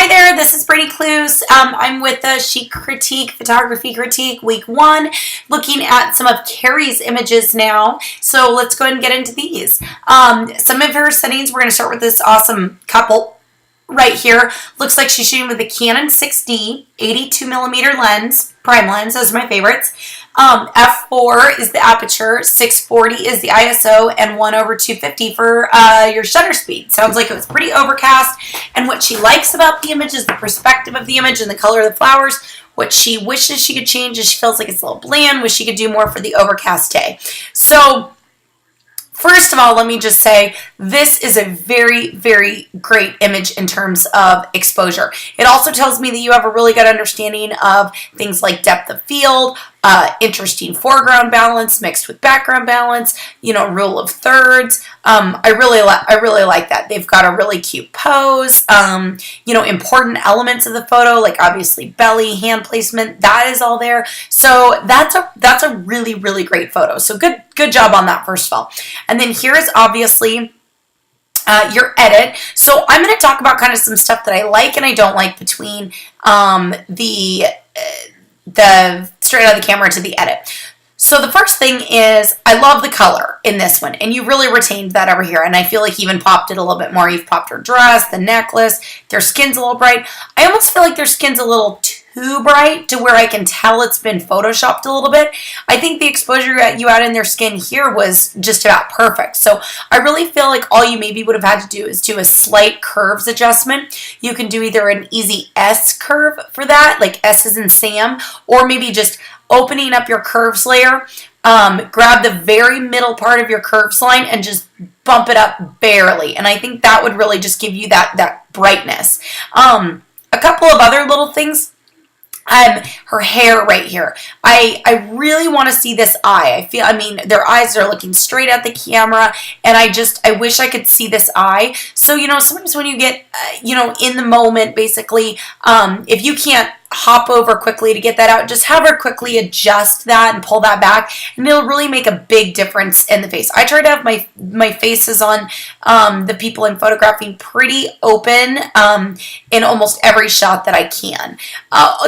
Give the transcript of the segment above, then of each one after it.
Hi there, this is Brady Clues. I'm with the Chic Critique, Photography Critique, Week 1, looking at some of Keri's images now. So let's go ahead and get into these. Some of her settings, we're going to start with this awesome couple right here. Looks like she's shooting with a Canon 6D, 82mm lens, prime lens, those are my favorites. F4 is the aperture, 640 is the ISO, and 1/250 for your shutter speed. Sounds like it was pretty overcast, and what she likes about the image is the perspective of the image and the color of the flowers. What she wishes she could change is she feels like it's a little bland, wish she could do more for the overcast day. So, first of all, let me just say, this is a very, very great image in terms of exposure. It also tells me that you have a really good understanding of things like depth of field, interesting foreground balance mixed with background balance, rule of thirds. I really like that. They've got a really cute pose, important elements of the photo, like obviously belly, hand placement, that is all there. So that's a really, really great photo. So good job on that, first of all. And then here is obviously your edit. So I'm going to talk about kind of some stuff that I like and I don't like between the straight out of the camera to the edit. So the first thing is, I love the color in this one, and you really retained that over here, and I feel like you even popped it a little bit more. You've popped her dress, the necklace, their skin's a little bright. I almost feel like their skin's a little too bright to where I can tell it's been photoshopped a little bit. I think the exposure you had in their skin here was just about perfect. So I really feel like all you maybe would have had to do is do a slight curves adjustment. You can do either an easy S curve for that, like S as in Sam, or maybe just opening up your curves layer, grab the very middle part of your curves line and just bump it up barely. And I think that would really just give you that brightness. A couple of other little things. Her hair right here. I really want to see this eye. Their eyes are looking straight at the camera, and I wish I could see this eye. So, sometimes when you get, in the moment, basically, if you can't hop over quickly to get that out, just have her quickly adjust that and pull that back, and it'll really make a big difference in the face. I try to have my faces on the people I'm photographing pretty open in almost every shot that I can.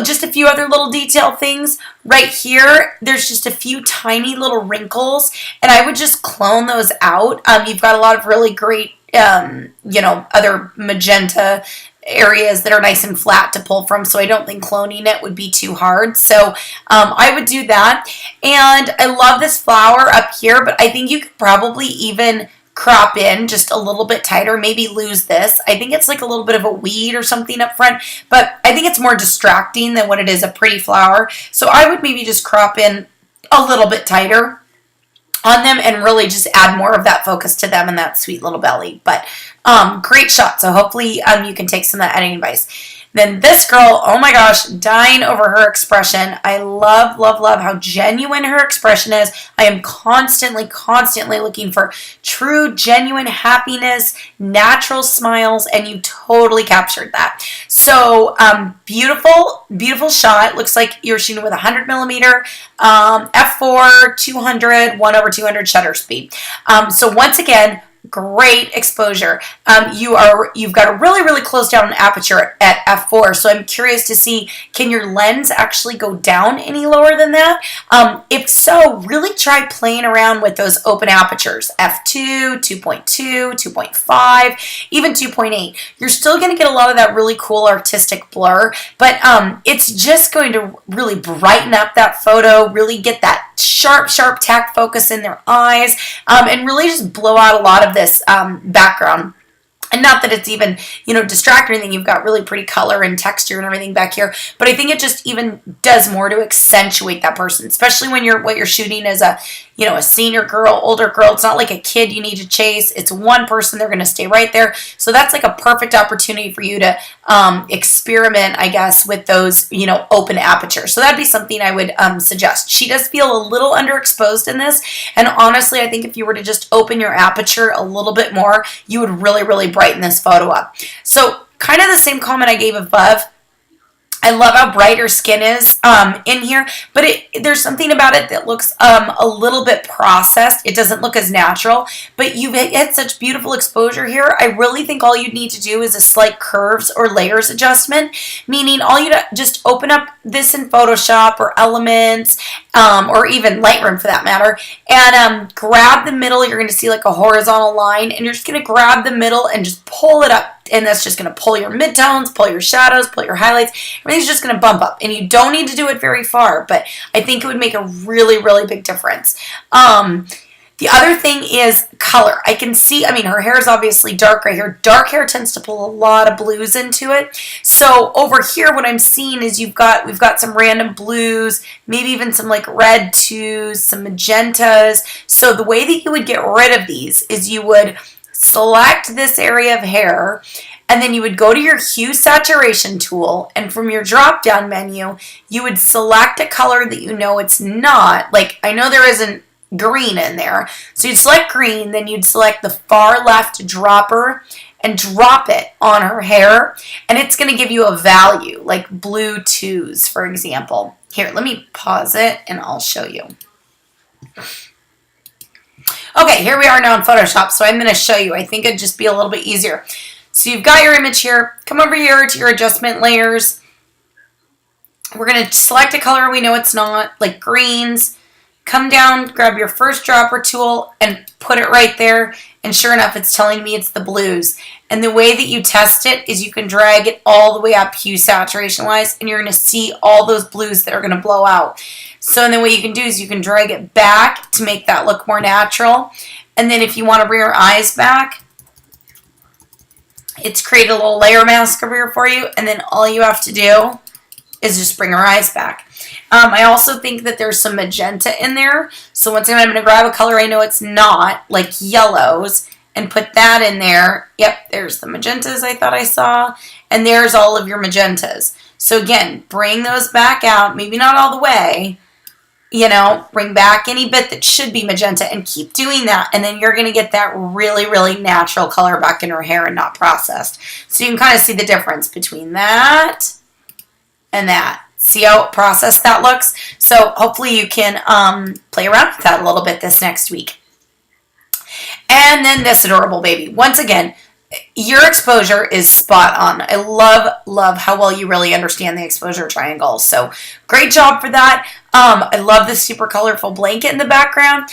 Just a few other little detail things. Right here, there's just a few tiny little wrinkles, and I would just clone those out. You've got a lot of really great, other magenta areas that are nice and flat to pull from, so I don't think cloning it would be too hard. So I would do that. And I love this flower up here, but I think you could probably even crop in just a little bit tighter, maybe lose this. I think it's like a little bit of a weed or something up front, but I think it's more distracting than what it is a pretty flower. So I would maybe just crop in a little bit tighter on them and really just add more of that focus to them and that sweet little belly. But great shot. So hopefully you can take some of that editing advice. Then this girl, oh my gosh, dying over her expression. I love, love, love how genuine her expression is. I am constantly looking for true, genuine happiness, natural smiles, and you totally captured that. So beautiful, beautiful shot. Looks like you're shooting with 100mm, f4, 200, 1/200 shutter speed. So once again, great exposure. You've got a really, really close down aperture at f4. So I'm curious to see, can your lens actually go down any lower than that? If so, really try playing around with those open apertures. f2, 2.2, 2.5, even 2.8. You're still going to get a lot of that really cool artistic blur, but it's just going to really brighten up that photo, really get that sharp tack focus in their eyes, and really just blow out a lot of this background. And not that it's even, distract or anything. You've got really pretty color and texture and everything back here. But I think it just even does more to accentuate that person, especially when what you're shooting is a senior girl, older girl. It's not like a kid you need to chase. It's one person. They're going to stay right there. So that's like a perfect opportunity for you to experiment, I guess, with those, open apertures. So that'd be something I would suggest. She does feel a little underexposed in this. And honestly, I think if you were to just open your aperture a little bit more, you would really, really brighten this photo up. So kind of the same comment I gave above. I love how bright her skin is in here, but there's something about it that looks a little bit processed. It doesn't look as natural, but you've had such beautiful exposure here. I really think all you need to do is a slight curves or layers adjustment, meaning all you just open up this in Photoshop or Elements or even Lightroom for that matter, and grab the middle. You're going to see like a horizontal line, and you're just going to grab the middle and just pull it up. And that's just going to pull your midtones, pull your shadows, pull your highlights. Everything's just going to bump up. And you don't need to do it very far, but I think it would make a really, really big difference. The other thing is color. I can see, I mean, her hair is obviously dark right here. Dark hair tends to pull a lot of blues into it. So over here, what I'm seeing is we've got some random blues, maybe even some like red twos, some magentas. So the way that you would get rid of these is you would select this area of hair, and then you would go to your hue saturation tool, and from your drop down menu you would select a color that you know it's not. Like, I know there isn't green in there, so you'd select green, then you'd select the far left dropper and drop it on her hair, and it's going to give you a value like blue 2s, for example. Here, let me pause it and I'll show you. Okay, here we are now in Photoshop, so I'm going to show you. I think it'd just be a little bit easier. So you've got your image here. Come over here to your adjustment layers. We're going to select a color we know it's not, like greens. Come down, grab your first dropper tool, and put it right there. And sure enough, it's telling me it's the blues. And the way that you test it is you can drag it all the way up hue saturation-wise, and you're going to see all those blues that are going to blow out. So then what you can do is you can drag it back to make that look more natural. And then if you want to bring your eyes back, it's created a little layer mask over here for you. And then all you have to do is just bring her eyes back. I also think that there's some magenta in there. So once again, I'm going to grab a color I know it's not, like yellows, and put that in there. Yep, there's the magentas I thought I saw. And there's all of your magentas. So again, bring those back out. Maybe not all the way. You know, bring back any bit that should be magenta and keep doing that. And then you're going to get that really, really natural color back in her hair and not processed. So you can kind of see the difference between that and that. See how processed that looks? So hopefully you can play around with that a little bit this next week. And then this adorable baby. Once again, your exposure is spot on. I love how well you really understand the exposure triangle. So great job for that. I love this super colorful blanket in the background.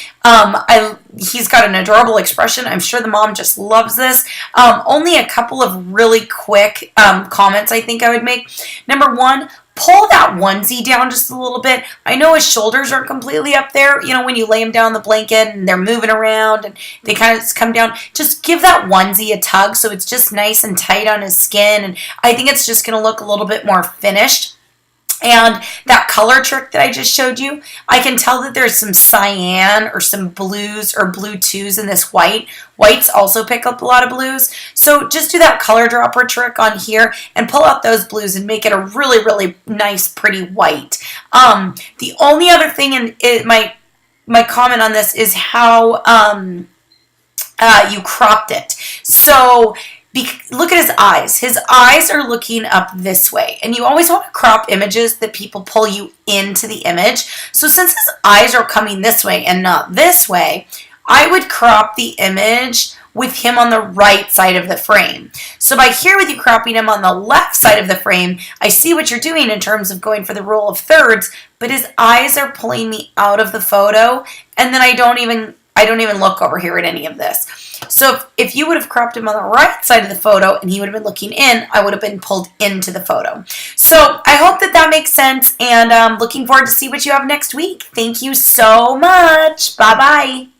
He's got an adorable expression. I'm sure the mom just loves this. Only a couple of really quick comments I think I would make. Number one, pull that onesie down just a little bit. I know his shoulders aren't completely up there. You know, when you lay him down on the blanket and they're moving around and they kind of come down, just give that onesie a tug so it's just nice and tight on his skin. And I think it's just going to look a little bit more finished. And that color trick that I just showed you, I can tell that there's some cyan or some blues or blue 2s in this white. Whites also pick up a lot of blues. So just do that color dropper trick on here and pull out those blues and make it a really, really nice, pretty white. The only other thing in my comment on this is how you cropped it. So look at his eyes. His eyes are looking up this way. And you always want to crop images that people pull you into the image. So since his eyes are coming this way and not this way, I would crop the image with him on the right side of the frame. So by here with you cropping him on the left side of the frame, I see what you're doing in terms of going for the rule of thirds, but his eyes are pulling me out of the photo, and then I don't even look over here at any of this. So if you would have cropped him on the right side of the photo and he would have been looking in, I would have been pulled into the photo. So I hope that makes sense, and I'm looking forward to see what you have next week. Thank you so much. Bye-bye.